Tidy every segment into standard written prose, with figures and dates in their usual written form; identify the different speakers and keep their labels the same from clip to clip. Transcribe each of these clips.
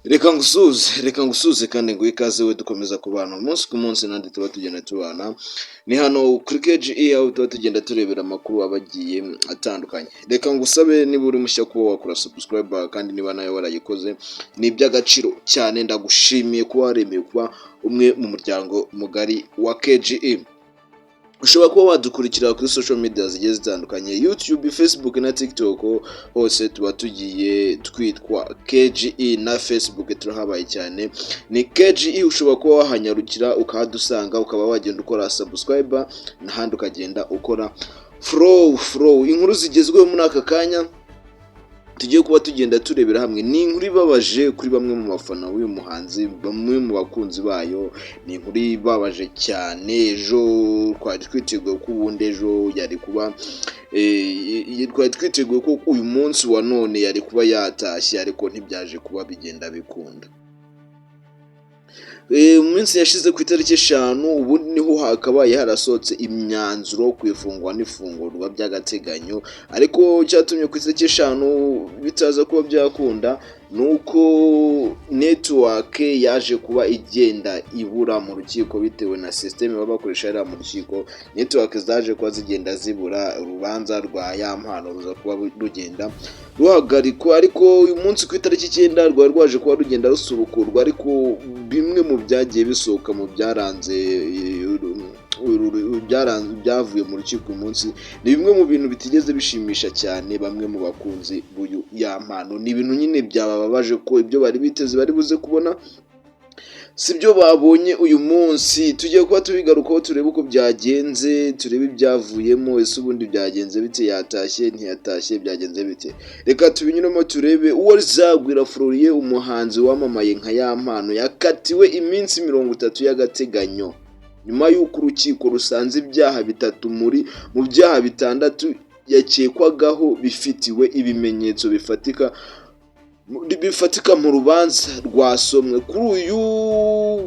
Speaker 1: Reka ngusuze kandi ngo ikaze we dukomeza kubana umunsi ku munsi nandi tuba tugenda tubana ni hano kuri KGE aho tuba tugenda turebera amakuru abagiye atandukanye. Reka ngusabe niba uri mushya kuba wakora subscribe kandi niba nayo warayikoze ni iby'agaciro cyane, ndagushimiye kuba waremeye kuba umwe mu muryango mugari wa KGE. Ushobora kuba wadukurikira kuri social media zigiye zitandukanye, YouTube, Facebook na TikTok, hose tuba tugiye twitwa KGE, na Facebook turahabaye cyane ni KGE. Ushobora kuba wahanyarukira ukahadusanga ukaba wagenda ukora subscribe n'ahandi ukagenda ukora flow. Inkuru zigezweho muri aka kanya tugiye kuba tugenda turebera hamwe ni inkuru ibabaje kuri bamwe mu bafana w'uyu muhanzi, bamwe mu bakunzi bayo. Ni inkuru ibabaje cyane. Ejo twari twiteguye ko ubundi ejo yari kuba twari twiteguye ko uyu munsi wa none yari kuba yatashye, ariko ntibyaje kuba bigenda bikunda. Mu minsi yashize ku itariki 5 ubu niho hakabaye harasohotse imyanzuro ku ifungwa n'ifungurwa by'agateganyo, ariko cyatumye ku itariki 5 bitaza kuba byakunda nuko network yaje kuba igenda ibura mu rukiko bitewe na system baba bakoresha era mu rukiko. Network zaje kuba zigenda zibura, urubanza rwa Yampano ruza kuba rugenda ruhagarikwa, ariko uyu munsi ku itariki 9 rwari rwaje kuba rugenda rusubukurwa. Ariko bimwe mu byagiye bisohoka mu byavuye mu rukiko uyu munsi ni bimwe mu bintu bitigeze bishimisha cyane bamwe mu bakunzi b'uyu Yampano. Ni ibintu nyine byababaje ko ibyo bari biteze bari buze kubona sibyo babonye uyu munsi. Tugiye kuba tubigarukaho turebe uko byagenze, turebe ibyavuyemo, ese ubundi byagenze bite, yatashye ntiyatashye, byagenze bite. Reka tubinyuremo turebe. Uwalizagwira Florien, umuhanzi wamamaye nka Yampano, yakatiwe iminsi 30 y'agateganyo nyuma y'uko urukiko rusanze ibyaha bitatu mu byaha 6 yakekwagaho bifitiwe ibimenyetso bifatika mu rubanza rwasomwe kuri uyu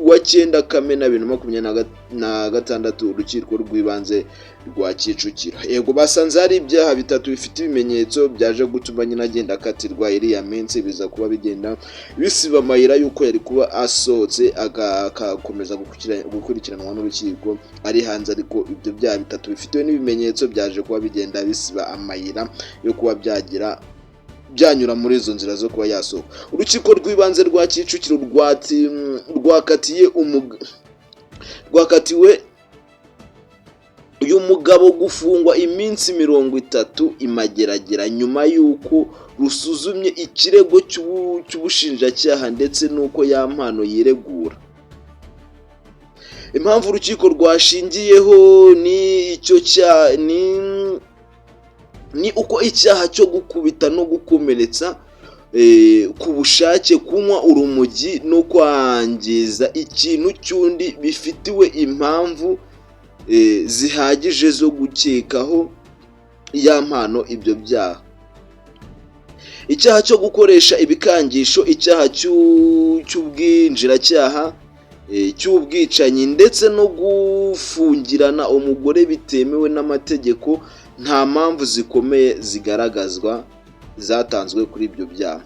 Speaker 1: wa 9 Kamena 2026 urukiko rw'ibanze rwa Kicukiro. Yego basanze hari ibyaha 3 bifite ibimenyetso byaje gutuma nyina agenda akatirwa iriya minsi, biza kuba bigenda bisiba amayira yuko yari kuba asohotse agakomeza gukurikiranwa n'urukiko ari hanze, ariko ibyo byaha 3 bifitiwe n'ibimenyetso byaje kuba bigenda bisiba amayira yo kuba byanyura muri izo nzira zo kuba yasohoka. Urukiko rw'ibanze rwa Kicukiro rwakatiwe uyu mugabo gufungwa iminsi 30 imageragera nyuma y'uko rusuzumye ikirego cy'ubushinjacyaha ndetse n'uko Yampano yiregura. Impamvu urukiko rwashingiyeho ni uko icyaha cyo gukubita no gukomeretsa ku bushake, kunywa urumogi no kwangiza ikintu cy'undi bifitiwe impamvu zihagije zo gukekaho Yampano ibyo byaha. Icyaha cyo gukoresha ibikangisho, icyaha cy'ubwinjiracyaha, cy'ubwicanyi ndetse no gufungirana umugore bitemewe n'amategeko, nta mpamvu zikomeye zigaragazwa zatanzwe kuri ibyo byaha.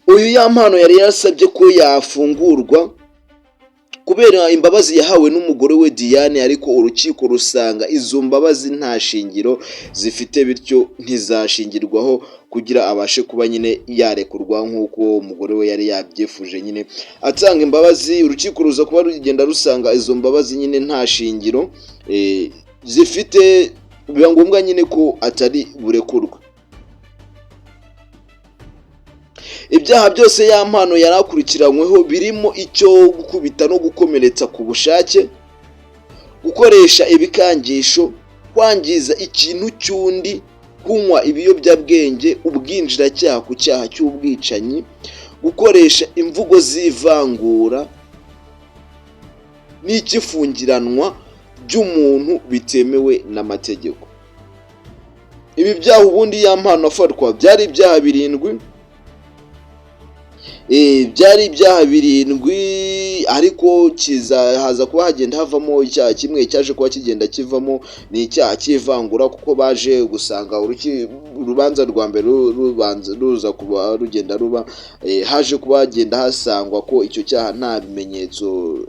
Speaker 1: Uyu Yampano yari yasabye ko yafungurwa kubera imbabazi yahawe n'umugore we Diane, ariko urukiko rusanga izo mbabazi nta shingiro zifite, bityo ntizashingirwaho kugira abashe kuba nyine yarekurwa nk'uko umugore we yari yabyifuje nyine atanga imbabazi. Urukiko ruza kuba rugenda rusanga izo mbabazi nyine nta shingiro zifite, biba ngombwa nyine ko atari burekurwe. Ibyaha byose Yampano yarakurikiranyweho birimo icyo gukubita no gukomeretsa ku bushake, gukoresha ibikangisho, kwangiza ikintu cy'undi, kunywa ibiyobyabwenge, ubwinjiracyaha ku cyaha cy'ubwicanyi, gukoresha imvugo z'ivangura n'ikifungiranwa by'umuntu bitemewe n'amategeko. Ibi byaha ubundi Yampano afatwa byari ibyaha 7. byari ibyaha birindwi ariko haza kuba hagenda havamo icyaha kimwe cyaje kuba kigenda kivamo ni icyaha cy'ivangura, kuko baje gusanga urubanza rwa mbere ruza kuba rugenda ruba, haje kuba hagenda hasangwa ko icyo cyaha nta bimenyetso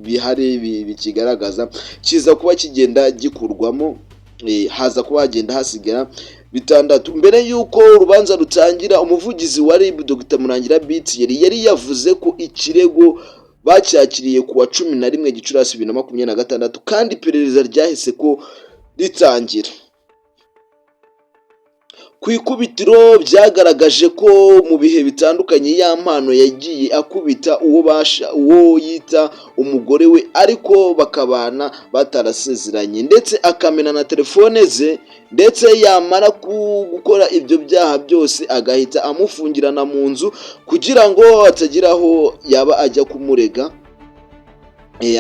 Speaker 1: bihari bikigaragaza, kiza kuba kigenda gikurwamo, haza kuba hagenda hasigara 6. Mbere y'uko urubanza rutangira, umuvugizi wa RIB Dr Murangira Biti yari yavuze ko ikirego bacyakiriye ku wa 11 Gicurasi 2026 kandi iperereza ryahise ko ritangira. Ku ikubitiro byagaragaje ko mu bihe bitandukanye ya mpano yagiye akubita uwo yita umugore we, ariko bakabana batarasezeranye, ndetse akamena na telefone ze, ndetse yamara gukora ibyo byaha byose agahita amufungirana mu nzu kugira ngo atagira aho yaba ajya kumurega,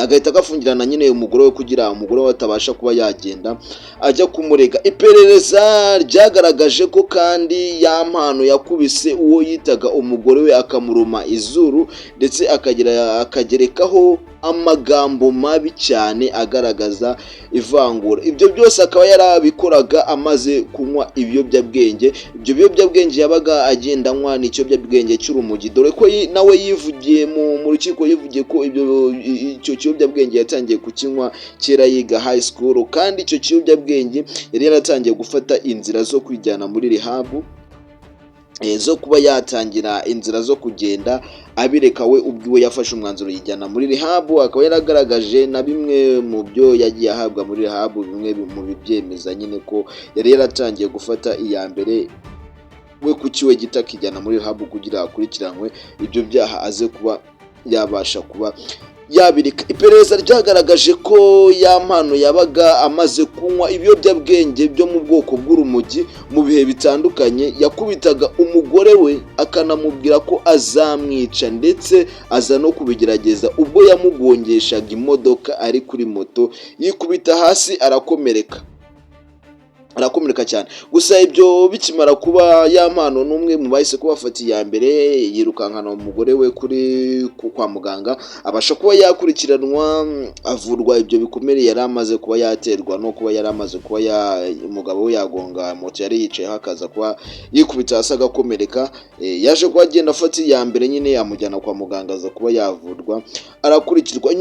Speaker 1: agahita agafungirana nyine umugore we kugira umugore we atabasha kuba yagenda ajya kumurega. Iperereza ryagaragaje ko kandi ya mpano yakubise uwo yitaga umugore we akamuruma izuru, ndetse akagerekaho amagambo mabi cyane agaragaza ivangura. Ibyo byose akaba yarabikoraga amaze kunywa ibiyobyabwenge. Ibyo biyobyabwenge yabaga agenda anywa ni ikiyobyabwenge cy'urumogi, dore ko nawe yivugiye mu rukiko, yivugiye ko icyo kiyobyabwenge yatangiye kukinywa kera yiga high school, kandi icyo kiyobyabwenge yari yaratangiye gufata inzira zo kwijyana muri rehab, zo kuba yatangira inzira zo kugenda abireka we ubwiwe yafashe umwanzuro yijyana muri rehab. Akaba yaragaragaje na bimwe mu byo yagiye ahabwa muri rehab, bimwe mu bibyemeza nyine ko yari yaratangiye gufata iya mbere we kukiwe gita kijyana muri rehab kugira akurikiranwe ibyo byaha aze kuba yabasha kuba yabirika. Iperereza ryagaragaje ko ya mpano yabaga amaze kunywa ibiyobyabwenge byo mu bwoko bw'urumogi mu bihe bitandukanye, yakubitaga umugore we akanamubwira ko azamwica, ndetse aza no kubigerageza ubwo yamugongeshaga imodoka ari kuri moto, yikubita hasi arakomereka cyane. Gusa ibyo bikimara kuba ya mpano n'umwe mu bahise kuba bafata iya mbere, yirukankana umugore we kwa muganga, abasha kuba yakurikiranwa, avurwa ibyo bikomere yari amaze kuba yaterwa no kuba yari amaze kuba umugabo we yagonga moto yari yicayeho, akaza kuba yikubita hasi agakomereka. Yaje kuba agenda afata iya mbere nyine, amujyana kwa muganga, aza kuba yavurwa arakurikirwa.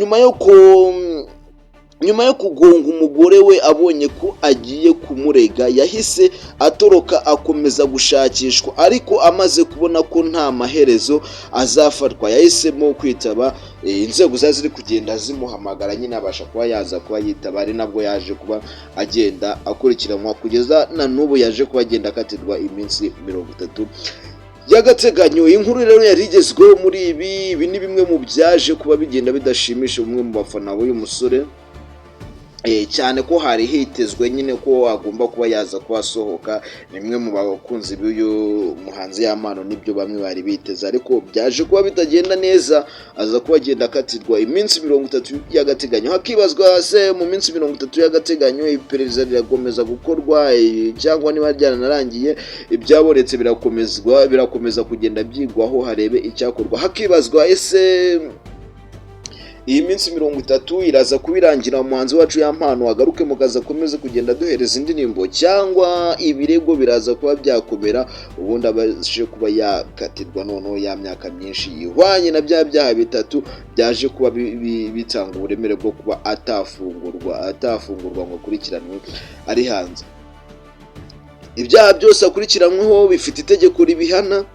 Speaker 1: Nyuma yo kugonga umugore we, abonye ko agiye kumurega, yahise atoroka akomeza gushakishwa, ariko amaze kubona ko nta maherezo azafatwa, yahisemo kwitaba inzego zari kugenda zimuhamagara nyine, abasha kuba yaza kuba yitaba. Ari nabwo yaje kuba agenda akurikiranwa kugeza na n'ubu yaje kuba agenda akatirwa iminsi 30 y'agateganyo. Inkuru rero yari igezweho muri ibi ni bimwe mu byaje kuba bigenda bidashimisha umwe mu bafana b'uyu musore, cyane ko hari hitezwe nyine ko agomba kuba yaza kuhasohoka. Nimwe mu bakunzi b'uyu muhanzi y'amano nibyo bamwe bari biteze, ariko byaje kuba bitagenda neza, aza kuba agenda akatirwa iminsi 30 y'agateganyo. Hakibazwa se mu minsi 30 y'agateganyo iperereza rirakomeza gukorwa cyangwa niba ryaranarangiye, ibyabonetse birakomeza kugenda byigwaho harebe icyakorwa. Hakibazwa ese iyi minsi 30 iraza kubirangira umuhanzi wacu y'ampano agaruke mu kazi akomeze kugenda duhereza indirimbo, cyangwa ibirego biraza kuba byakomera ubundi abashe kuba yakatirwa noneho ya myaka myinshi yihwanye na bya byaha bitatu byaje kuba bitanga uburemere bwo kuba atafungurwa ngo akurikiranwe ari hanze. Ibyaha byose akurikiranyweho bifite itegeko ribihana,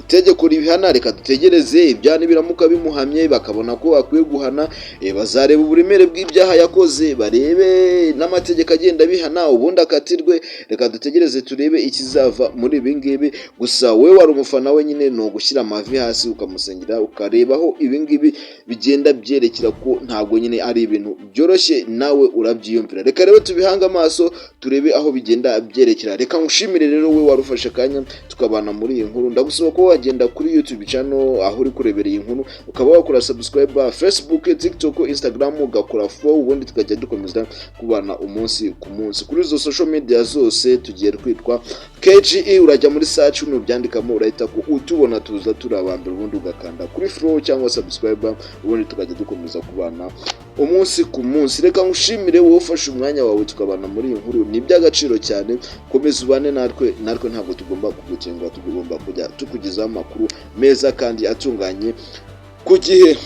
Speaker 1: itegeko ribihana. Reka dutegereze ibyaha nibiramuka bimuhamye bakabona ko akwiye guhana, bazareba uburemere bw'ibyaha yakoze, barebe n'amategeko agenda bihana, ubundi akatirwe. Reka dutegereze turebe ikizava muri ibi ngibi. Gusa we wari umufana we nyine no gushyira amavi hasi ukamusengera, ukarebaho ibi ngibi bigenda byerekera ko ntabwo nyine ari ibintu byoroshye, nawe urabyiyumvira. Reka rero tubihanga amaso turebe aho bigenda byerekera. Reka ngushimire rero we warufashe kanya tukabana muri iyi nkuru. Ndagusaba ko wagenda kuri YouTube channel aho uri kurebera iyi nkuru, ukaba wakora subscribe, Facebook, TikTok, Instagram, ugakora follow, ubundi tukajya dukomeza kubana umunsi ku munsi kuri izo social media zose tugiye kwitwa KGE urajya muri search nubyandikamo urahita ko utubona tuza turabambira ubundi ugakanda kuri follow cyangwa subscribe ubundi tukajya dukomeza kubana umunsi ku munsi. Reka ngushimire wowe ufashe umwanya wawe tukabana muri iyi nkuru, ni iby'agaciro cyane. Komeza ubane natwe ntabwo tugomba kugutenguha, tugomba kujya tukugezaho amakuru meza kandi atunganye ku gihe.